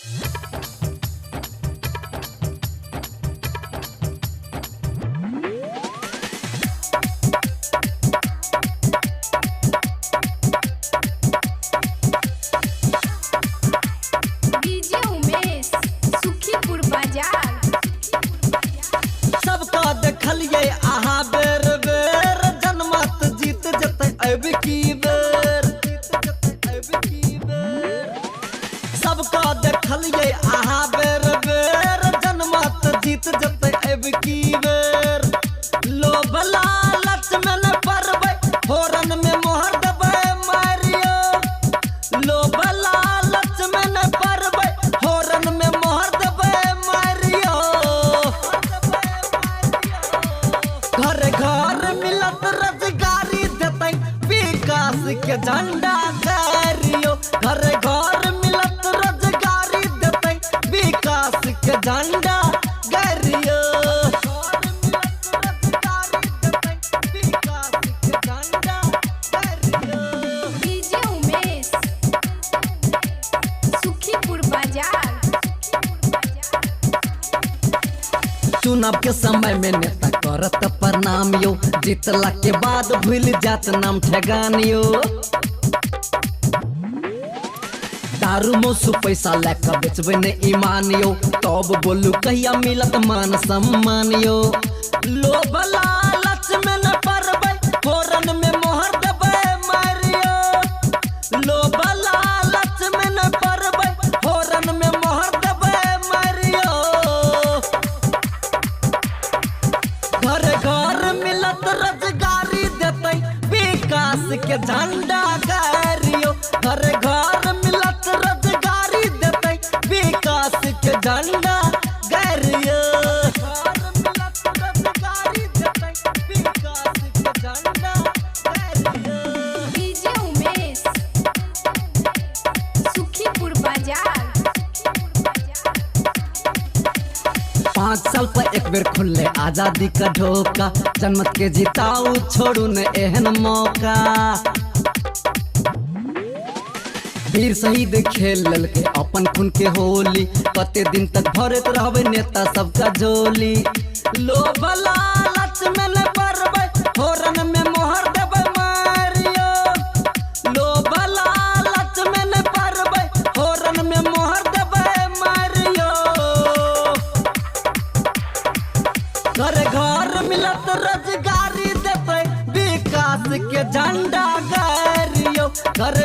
DJ Umesh Sukhipur बाजार। सबका देखलिए आहा बेर बेर जनमत जीत जते अब की बेर। सबका देखलिए आहा बेर बेर जनमत जीत जते अब की बेर। लोभ लालच में न पड़बै होरन में मोहर देबै मारियो। लोभ लालच में न पड़बै होरन में मोहर देबै मारियो। घर घर मिलत रोजगारी देतै विकास के झंडा गाड़ियो। घर घर मिलत रोजगारी देतै विकास के झंडा गाड़ियो। डीजे उमेश सुखीपुर बाजार। चुनाव के समय में नेता करत प्रणाम यो, जीतला के बाद भूल जात नाम ठेगान यो। दारू मोसू पैसा लेकर बेचबे ने ईमान यो, तब बोलू कहिया मिलत मान सम्मान यो। लोभ लालच में न पड़बै होरन में मोहर देबै मारियो। लोभ लालच में न पड़बै होरन में मोहर देबै मारियो। घर घर मिलत रोजगारी देतै विकास के झंडा गाड़ियो। घर घर मिलत रोजगारी देतै विकास के झंडा गाड़ियो। डीजे उमेश सुखीपुर बाजार। 5 साल पर एक बेर खुले आजादी का ढोका, जनमत के जिताऊ छोड़ू न एहन मौका। वीर शहीद खेल ललके अपन खून के होली, कते दिन तक भरत रहबे नेता सबका झोली। लोभ लालच में न पड़बै होरन में मोहर देबै मारियो। लोभ लालच में न पड़बै होरन में मोहर देबै मारियो। घर घर मिलत रोजगारी देतै विकास के झंडा गाड़ियो। घर